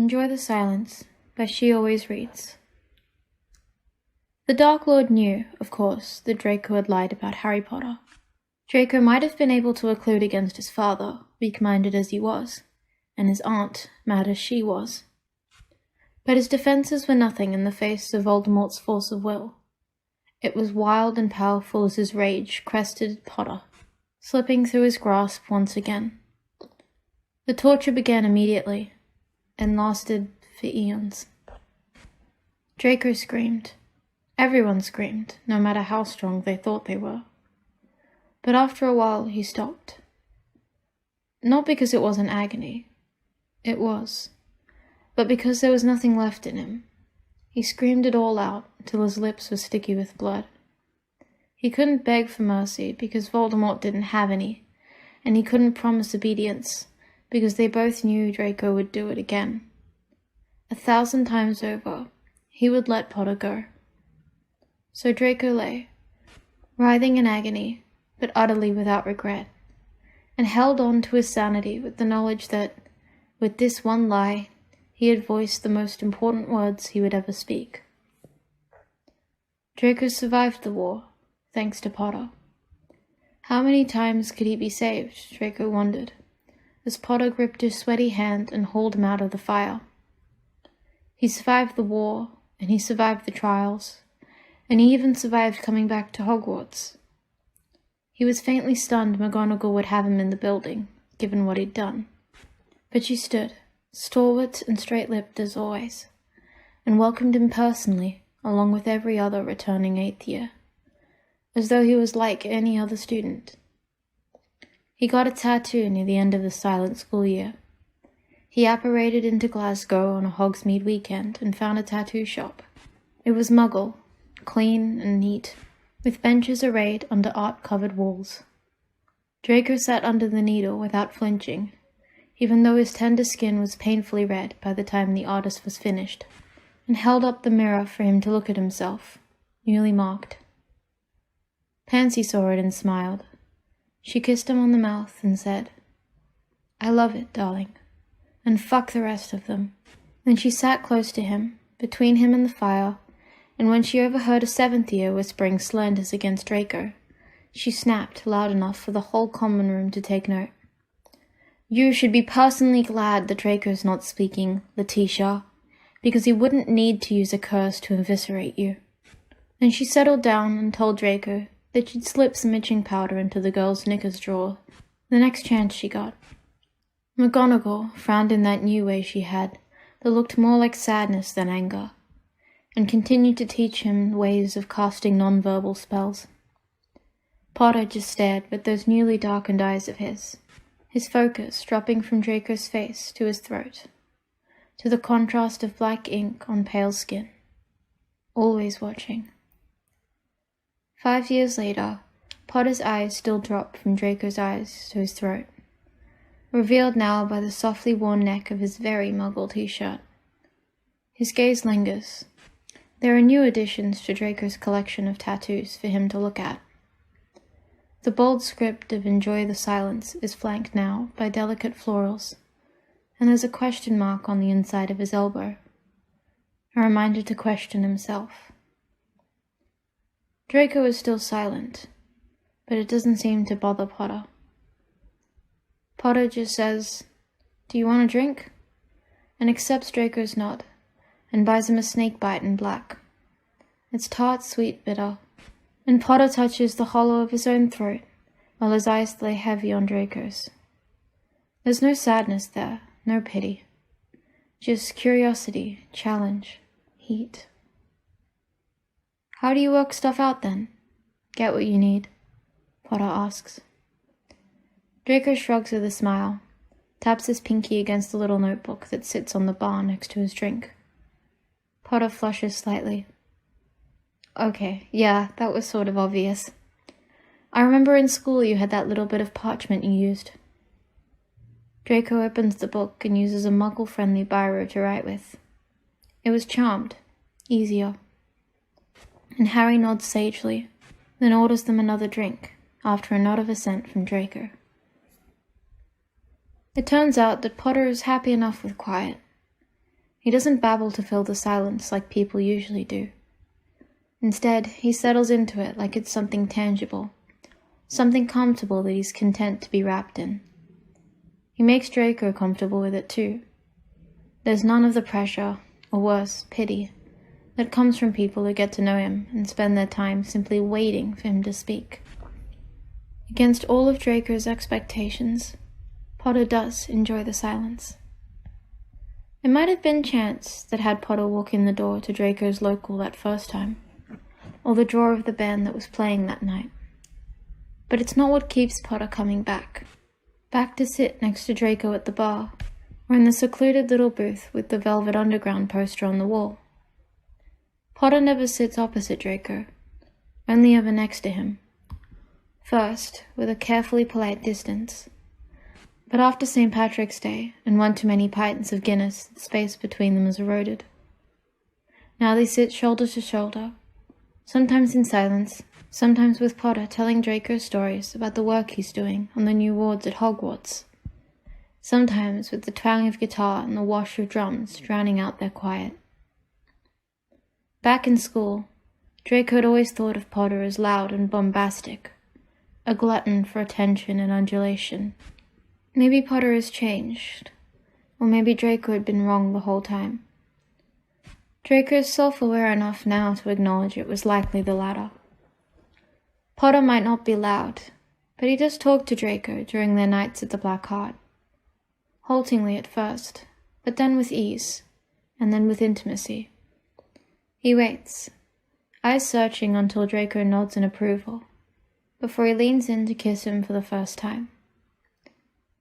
Enjoy the Silence by She Always Reads. The Dark Lord knew, of course, that Draco had lied about Harry Potter. Draco might have been able to occlude against his father, weak-minded as he was, and his aunt, mad as she was. But his defenses were nothing in the face of Voldemort's force of will. It was wild and powerful as his rage crested Potter, slipping through his grasp once again. The torture began immediately, and lasted for eons. Draco screamed. Everyone screamed, no matter how strong they thought they were. But after a while he stopped. Not because it wasn't agony. It was. But because there was nothing left in him. He screamed it all out till his lips were sticky with blood. He couldn't beg for mercy because Voldemort didn't have any, and he couldn't promise obedience because they both knew Draco would do it again. 1,000 times over, he would let Potter go. So Draco lay, writhing in agony, but utterly without regret, and held on to his sanity with the knowledge that, with this one lie, he had voiced the most important words he would ever speak. Draco survived the war, thanks to Potter. How many times could he be saved, Draco wondered, as Potter gripped his sweaty hand and hauled him out of the fire. He survived the war, and he survived the trials, and he even survived coming back to Hogwarts. He was faintly stunned McGonagall would have him in the building, given what he'd done. But she stood, stalwart and straight-lipped as always, and welcomed him personally, along with every other returning 8th year, as though he was like any other student. He got a tattoo near the end of the silent school year. He apparated into Glasgow on a Hogsmeade weekend and found a tattoo shop. It was Muggle, clean and neat, with benches arrayed under art-covered walls. Draco sat under the needle without flinching, even though his tender skin was painfully red by the time the artist was finished, and held up the mirror for him to look at himself, newly marked. Pansy saw it and smiled. She kissed him on the mouth and said, "I love it, darling, and fuck the rest of them." Then she sat close to him, between him and the fire, and when she overheard a 7th year whispering slanders against Draco, she snapped loud enough for the whole common room to take note. "You should be personally glad that Draco's not speaking, Letitia, because he wouldn't need to use a curse to eviscerate you." Then she settled down and told Draco that she'd slip some itching powder into the girl's knickers drawer the next chance she got. McGonagall frowned in that new way she had that looked more like sadness than anger, and continued to teach him ways of casting non-verbal spells. Potter just stared with those newly darkened eyes of his focus dropping from Draco's face to his throat, to the contrast of black ink on pale skin, always watching. 5 years later, Potter's eyes still dropped from Draco's eyes to his throat, revealed now by the softly worn neck of his very Muggle t-shirt. His gaze lingers. There are new additions to Draco's collection of tattoos for him to look at. The bold script of "Enjoy the Silence" is flanked now by delicate florals, and there's a question mark on the inside of his elbow, a reminder to question himself. Draco is still silent, but it doesn't seem to bother Potter. Potter just says, "Do you want a drink?" and accepts Draco's nod, and buys him a snakebite in black. It's tart, sweet, bitter, and Potter touches the hollow of his own throat, while his eyes lay heavy on Draco's. There's no sadness there, no pity. Just curiosity, challenge, heat. "How do you work stuff out then? Get what you need?" Potter asks. Draco shrugs with a smile, taps his pinky against the little notebook that sits on the bar next to his drink. Potter flushes slightly. "Okay, yeah, that was sort of obvious. I remember in school you had that little bit of parchment you used." Draco opens the book and uses a Muggle-friendly biro to write with. It was charmed, easier. And Harry nods sagely, then orders them another drink, after a nod of assent from Draco. It turns out that Potter is happy enough with quiet. He doesn't babble to fill the silence like people usually do. Instead, he settles into it like it's something tangible, something comfortable that he's content to be wrapped in. He makes Draco comfortable with it too. There's none of the pressure, or worse, pity, that comes from people who get to know him and spend their time simply waiting for him to speak. Against all of Draco's expectations, Potter does enjoy the silence. It might have been chance that had Potter walk in the door to Draco's local that first time, or the draw of the band that was playing that night. But it's not what keeps Potter coming back to sit next to Draco at the bar, or in the secluded little booth with the Velvet Underground poster on the wall. Potter never sits opposite Draco, only ever next to him. First, with a carefully polite distance, but after St. Patrick's Day and one too many pints of Guinness, the space between them is eroded. Now they sit shoulder to shoulder, sometimes in silence, sometimes with Potter telling Draco stories about the work he's doing on the new wards at Hogwarts, sometimes with the twang of guitar and the wash of drums drowning out their quiet. Back in school, Draco had always thought of Potter as loud and bombastic, a glutton for attention and adulation. Maybe Potter has changed, or maybe Draco had been wrong the whole time. Draco is self-aware enough now to acknowledge it was likely the latter. Potter might not be loud, but he does talk to Draco during their nights at the Black Heart. Haltingly at first, but then with ease, and then with intimacy. He waits, eyes searching until Draco nods in approval, before he leans in to kiss him for the first time.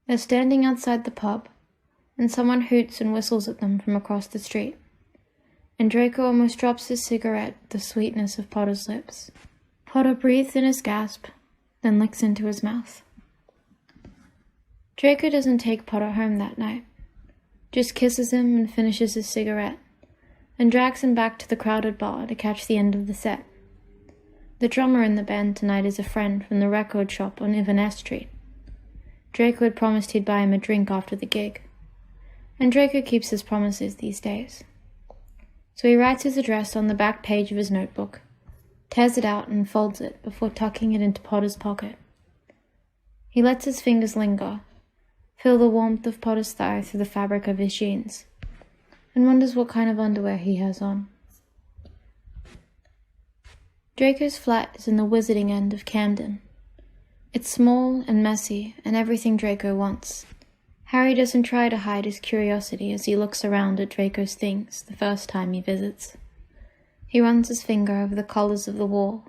They're standing outside the pub, and someone hoots and whistles at them from across the street, and Draco almost drops his cigarette at the sweetness of Potter's lips. Potter breathes in his gasp, then licks into his mouth. Draco doesn't take Potter home that night, just kisses him and finishes his cigarette, and drags him back to the crowded bar to catch the end of the set. The drummer in the band tonight is a friend from the record shop on Inverness Street. Draco had promised he'd buy him a drink after the gig, and Draco keeps his promises these days. So he writes his address on the back page of his notebook, tears it out and folds it before tucking it into Potter's pocket. He lets his fingers linger, feel the warmth of Potter's thigh through the fabric of his jeans, and wonders what kind of underwear he has on. Draco's flat is in the wizarding end of Camden. It's small and messy and everything Draco wants. Harry doesn't try to hide his curiosity as he looks around at Draco's things the first time he visits. He runs his finger over the colours of the wall,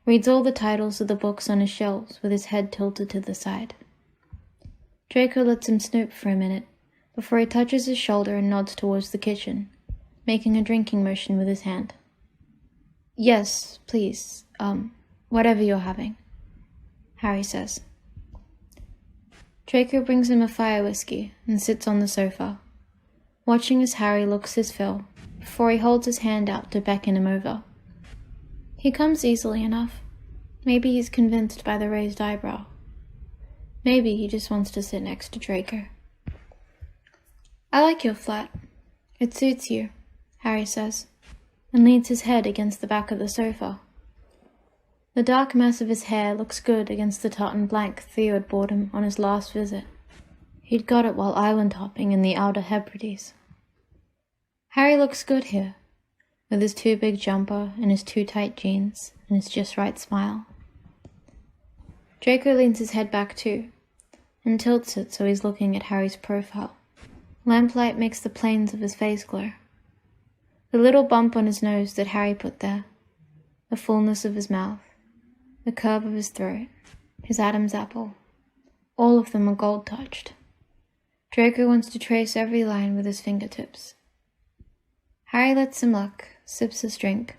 reads all the titles of the books on his shelves with his head tilted to the side. Draco lets him snoop for a minute, before he touches his shoulder and nods towards the kitchen, making a drinking motion with his hand. "Yes, please, whatever you're having," Harry says. Draco brings him a fire whiskey and sits on the sofa, watching as Harry looks his fill, before he holds his hand out to beckon him over. He comes easily enough. Maybe he's convinced by the raised eyebrow. Maybe he just wants to sit next to Draco. "I like your flat. It suits you," Harry says, and leans his head against the back of the sofa. The dark mass of his hair looks good against the tartan blank Theo had bought him on his last visit. He'd got it while island hopping in the Outer Hebrides. Harry looks good here, with his too big jumper and his too tight jeans and his just right smile. Draco leans his head back too, and tilts it so he's looking at Harry's profile. Lamplight makes the planes of his face glow. The little bump on his nose that Harry put there, the fullness of his mouth, the curve of his throat, his Adam's apple, all of them are gold-touched. Draco wants to trace every line with his fingertips. Harry lets him look, sips his drink,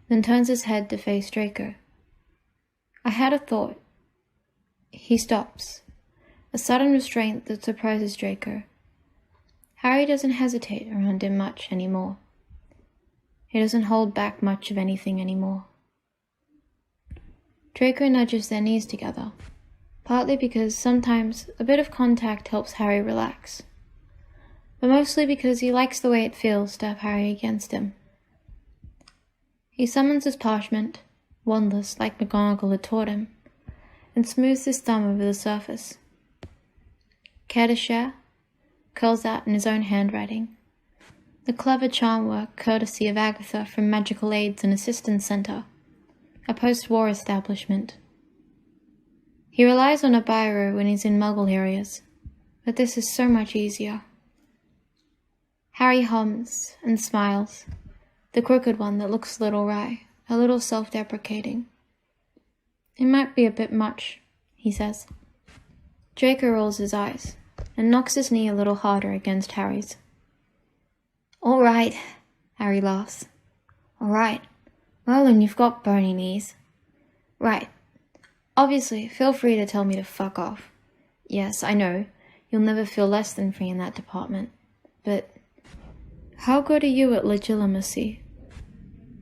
then turns his head to face Draco. "I had a thought." He stops, a sudden restraint that surprises Draco. Harry doesn't hesitate around him much anymore. He doesn't hold back much of anything anymore. Draco nudges their knees together, partly because sometimes a bit of contact helps Harry relax. but mostly because he likes the way it feels to have Harry against him. He summons his parchment, wandless like McGonagall had taught him, and smooths his thumb over the surface. Care to share? Curls out in his own handwriting. The clever charm work courtesy of Agatha from Magical Aids and Assistance Center, a post-war establishment. He relies on a biro when he's in Muggle areas, but this is so much easier. Harry hums and smiles, the crooked one that looks a little wry, a little self-deprecating. It might be a bit much, he says. Draco rolls his eyes and knocks his knee a little harder against Harry's. All right, Harry laughs. All right. Well, and you've got bony knees. Right. Obviously, feel free to tell me to fuck off. Yes, I know, you'll never feel less than free in that department. But how good are you at legitimacy?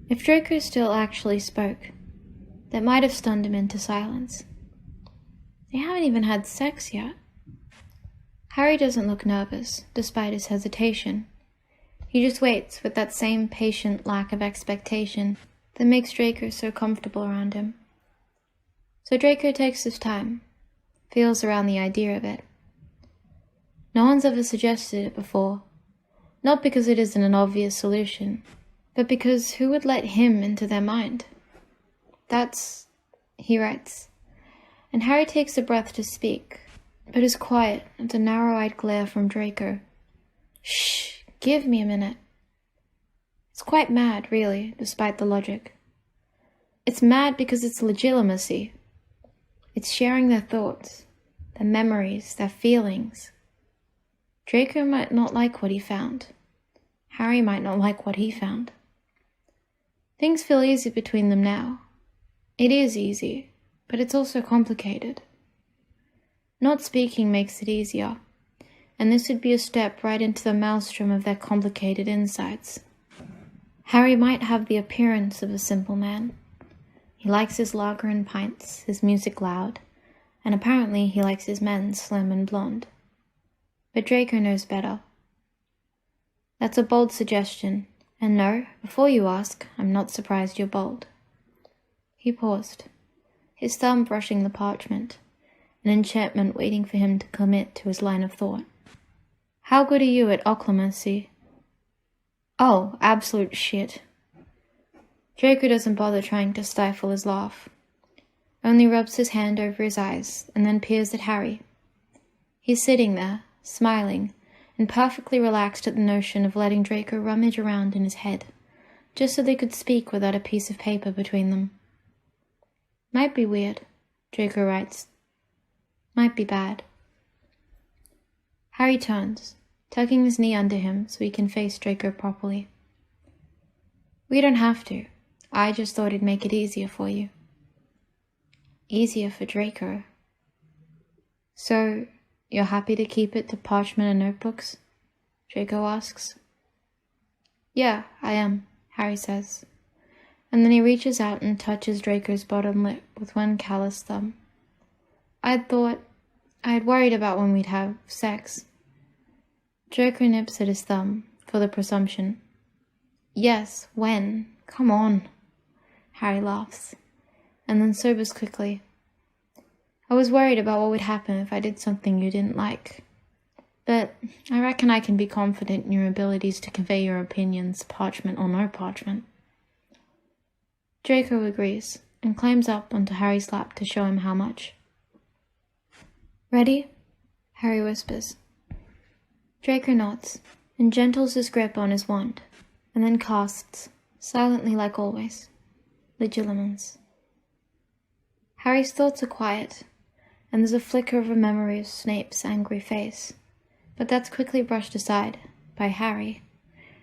If Draco still actually spoke, that might have stunned him into silence. They haven't even had sex yet. Harry doesn't look nervous, despite his hesitation. He just waits with that same patient lack of expectation that makes Draco so comfortable around him. So Draco takes his time, feels around the idea of it. No one's ever suggested it before, not because it isn't an obvious solution, but because who would let him into their mind? That's, he writes, and Harry takes a breath to speak, but is quiet at the narrow-eyed glare from Draco. Shh! Give me a minute. It's quite mad, really, despite the logic. It's mad because it's legitimacy. It's sharing their thoughts, their memories, their feelings. Draco might not like what he found. Harry might not like what he found. Things feel easy between them now. It is easy, but it's also complicated. Not speaking makes it easier, and this would be a step right into the maelstrom of their complicated insides. Harry might have the appearance of a simple man. He likes his lager and pints, his music loud, and apparently he likes his men slim and blonde. But Draco knows better. That's a bold suggestion, and no, before you ask, I'm not surprised you're bold. He paused, his thumb brushing the parchment, an enchantment waiting for him to commit to his line of thought. How good are you at occlumency? Oh, absolute shit. Draco doesn't bother trying to stifle his laugh, only rubs his hand over his eyes and then peers at Harry. He's sitting there, smiling, and perfectly relaxed at the notion of letting Draco rummage around in his head, just so they could speak without a piece of paper between them. Might be weird, Draco writes. Might be bad. Harry turns, tucking his knee under him so he can face Draco properly. We don't have to. I just thought it'd make it easier for you. Easier for Draco. So, you're happy to keep it to parchment and notebooks? Draco asks. Yeah, I am, Harry says, and then he reaches out and touches Draco's bottom lip with one callous thumb. I'd worried about when we'd have sex. Draco nips at his thumb, for the presumption. Yes, when? Come on. Harry laughs, and then sobers quickly. I was worried about what would happen if I did something you didn't like. But I reckon I can be confident in your abilities to convey your opinions, parchment or no parchment. Draco agrees, and climbs up onto Harry's lap to show him how much. Ready? Harry whispers. Draco nods, and gentles his grip on his wand, and then casts, silently like always, Legilimens. Harry's thoughts are quiet, and there's a flicker of a memory of Snape's angry face, but that's quickly brushed aside by Harry,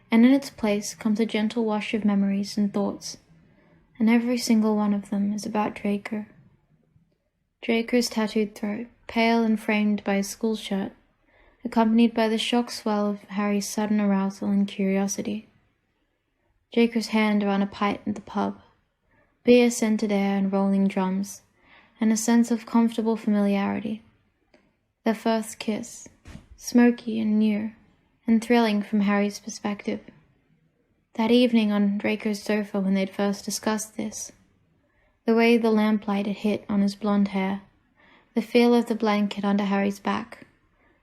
and in its place comes a gentle wash of memories and thoughts, and every single one of them is about Draco. Draco's tattooed throat, pale and framed by his school shirt, accompanied by the shock swell of Harry's sudden arousal and curiosity. Draco's hand around a pipe at the pub, beer-scented air and rolling drums, and a sense of comfortable familiarity. Their first kiss, smoky and new, and thrilling from Harry's perspective. That evening on Draco's sofa when they'd first discussed this, the way the lamplight had hit on his blonde hair, the feel of the blanket under Harry's back,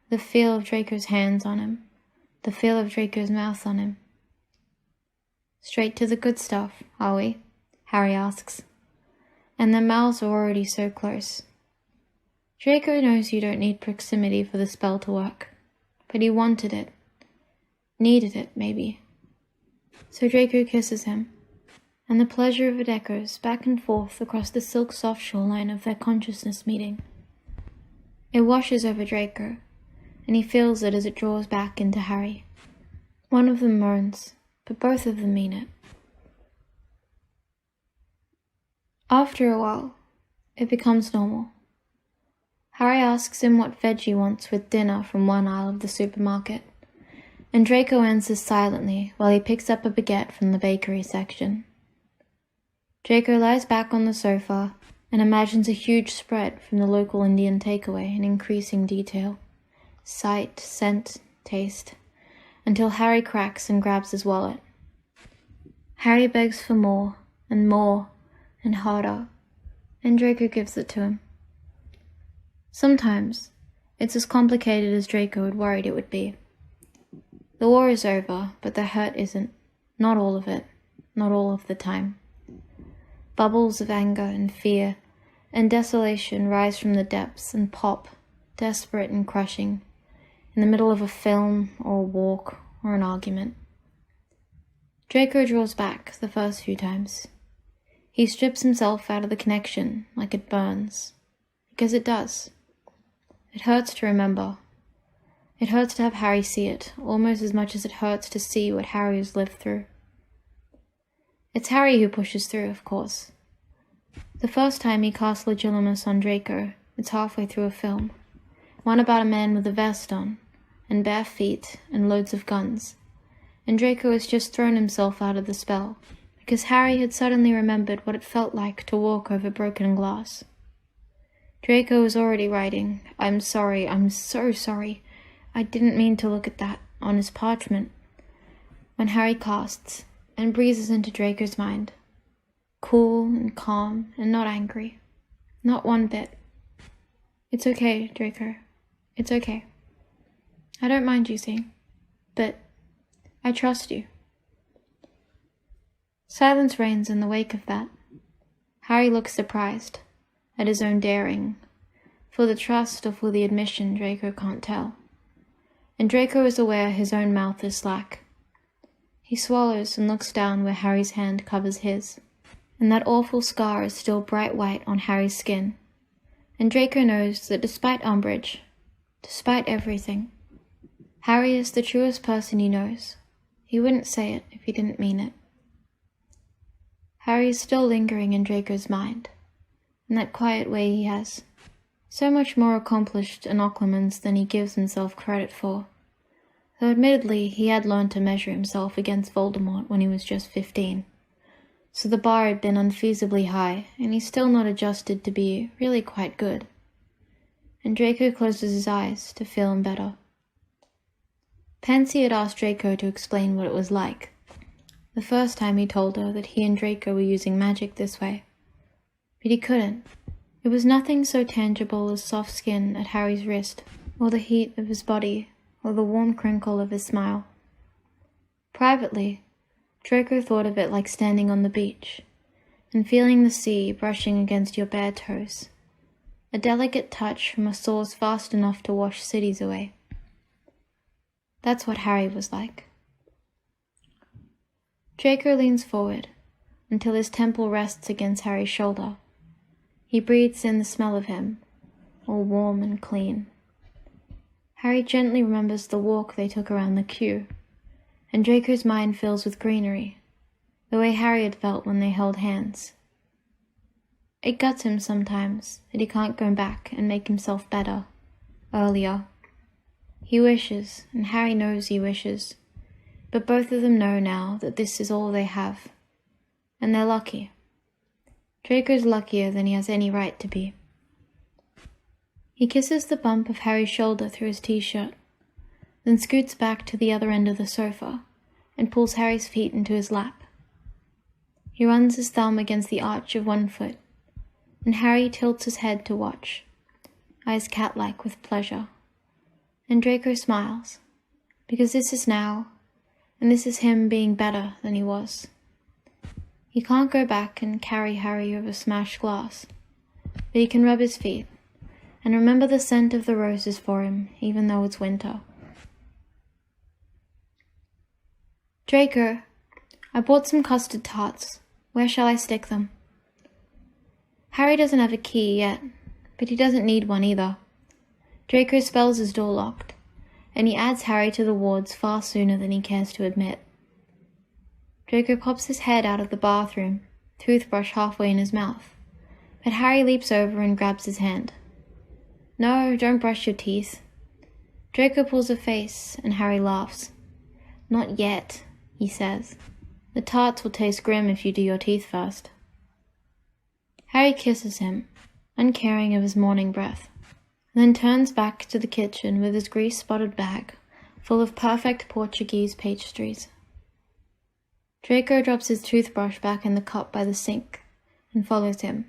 the feel of Draco's hands on him, the feel of Draco's mouth on him. "Straight to the good stuff, are we?" Harry asks. And their mouths are already so close. Draco knows you don't need proximity for the spell to work, but he wanted it. Needed it, maybe. So Draco kisses him, and the pleasure of it echoes back and forth across the silk-soft shoreline of their consciousness meeting. It washes over Draco, and he feels it as it draws back into Harry. One of them moans, but both of them mean it. After a while, it becomes normal. Harry asks him what veg he wants with dinner from one aisle of the supermarket, and Draco answers silently while he picks up a baguette from the bakery section. Draco lies back on the sofa and imagines a huge spread from the local Indian takeaway in increasing detail. Sight, scent, taste, until Harry cracks and grabs his wallet. Harry begs for more, and harder, and Draco gives it to him. Sometimes, it's as complicated as Draco had worried it would be. The war is over, but the hurt isn't. Not all of it. Not all of the time. Bubbles of anger and fear and desolation rise from the depths and pop, desperate and crushing, in the middle of a film or a walk or an argument. Draco draws back the first few times. He strips himself out of the connection like it burns. Because it does. It hurts to remember. It hurts to have Harry see it, almost as much as it hurts to see what Harry has lived through. It's Harry who pushes through, of course. The first time he casts Legilimus on Draco, it's halfway through a film. One about a man with a vest on, and bare feet, and loads of guns. And Draco has just thrown himself out of the spell, because Harry had suddenly remembered what it felt like to walk over broken glass. Draco was already writing, I'm sorry, I'm so sorry, I didn't mean to look at that, on his parchment, when Harry casts, and breezes into Draco's mind. Cool and calm and not angry. Not one bit. It's okay, Draco. It's okay. I don't mind you seeing, but I trust you. Silence reigns in the wake of that. Harry looks surprised at his own daring, for the trust or for the admission Draco can't tell. And Draco is aware his own mouth is slack. He swallows and looks down where Harry's hand covers his, and that awful scar is still bright white on Harry's skin. And Draco knows that despite Umbridge, despite everything, Harry is the truest person he knows. He wouldn't say it if he didn't mean it. Harry is still lingering in Draco's mind, in that quiet way he has. So much more accomplished an occlumens than he gives himself credit for, though admittedly he had learned to measure himself against Voldemort when he was just 15. So the bar had been unfeasibly high, and he's still not adjusted to be really quite good. And Draco closes his eyes to feel him better. Pansy had asked Draco to explain what it was like, the first time he told her that he and Draco were using magic this way. But he couldn't. It was nothing so tangible as soft skin at Harry's wrist, or the heat of his body, or the warm crinkle of his smile. Privately, Draco thought of it like standing on the beach, and feeling the sea brushing against your bare toes, a delicate touch from a source vast enough to wash cities away. That's what Harry was like. Draco leans forward, until his temple rests against Harry's shoulder. He breathes in the smell of him, all warm and clean. Harry gently remembers the walk they took around the queue, and Draco's mind fills with greenery, the way Harry had felt when they held hands. It guts him sometimes that he can't go back and make himself better, earlier. He wishes, and Harry knows he wishes, but both of them know now that this is all they have, and they're lucky. Draco's luckier than he has any right to be. He kisses the bump of Harry's shoulder through his t-shirt, then scoots back to the other end of the sofa and pulls Harry's feet into his lap. He runs his thumb against the arch of one foot, and Harry tilts his head to watch, eyes cat-like with pleasure. And Draco smiles, because this is now, and this is him being better than he was. He can't go back and carry Harry over smashed glass, but he can rub his feet and remember the scent of the roses for him, even though it's winter. Draco, I bought some custard tarts. Where shall I stick them? Harry doesn't have a key yet, but he doesn't need one either. Draco spells his door locked, and he adds Harry to the wards far sooner than he cares to admit. Draco pops his head out of the bathroom, toothbrush halfway in his mouth, but Harry leaps over and grabs his hand. No, don't brush your teeth. Draco pulls a face, and Harry laughs. Not yet, he says. The tarts will taste grim if you do your teeth first. Harry kisses him, uncaring of his morning breath, and then turns back to the kitchen with his grease-spotted bag full of perfect Portuguese pastries. Draco drops his toothbrush back in the cup by the sink and follows him.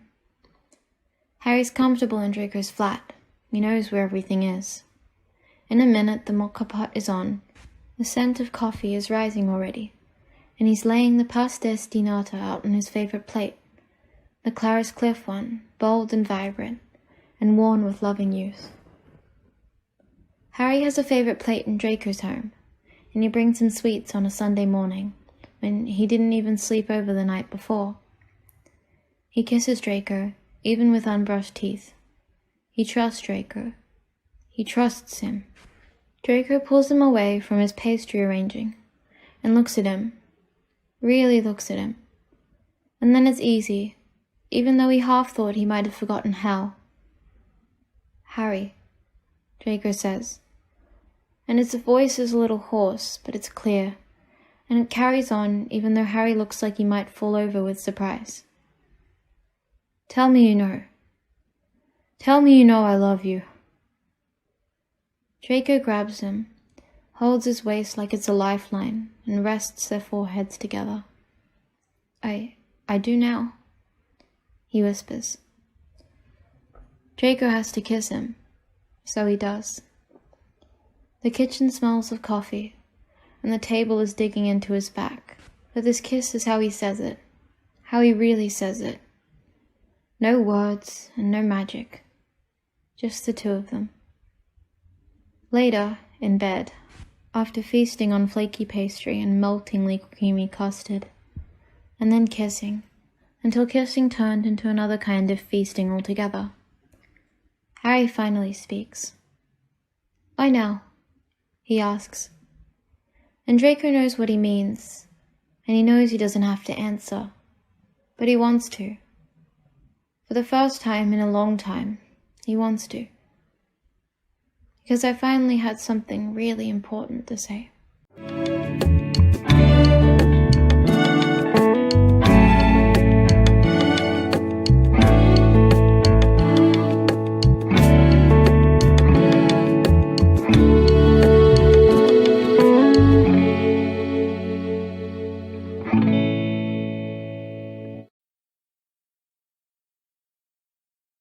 Harry's comfortable in Draco's flat. He knows where everything is. In a minute, the mocha pot is on. The scent of coffee is rising already, and he's laying the pastéis di nata out on his favorite plate, the Clarice Cliff one, bold and vibrant, and worn with loving use. Harry has a favorite plate in Draco's home, and he brings him sweets on a Sunday morning, when he didn't even sleep over the night before. He kisses Draco, even with unbrushed teeth. He trusts Draco. He trusts him. Draco pulls him away from his pastry arranging and looks at him, really looks at him. And then it's easy, even though he half thought he might have forgotten how. Harry, Draco says, and his voice is a little hoarse, but it's clear, and it carries on even though Harry looks like he might fall over with surprise. Tell me you know. Tell me you know I love you. Draco grabs him, holds his waist like it's a lifeline, and rests their foreheads together. I do now, he whispers. Draco has to kiss him, so he does. The kitchen smells of coffee, and the table is digging into his back, but this kiss is how he says it, how he really says it. No words and no magic. Just the two of them. Later, in bed, after feasting on flaky pastry and meltingly creamy custard, and then kissing, until kissing turned into another kind of feasting altogether, Harry finally speaks. Why now? He asks. And Draco knows what he means, and he knows he doesn't have to answer, but he wants to. For the first time in a long time, he wants to. Because I finally had something really important to say.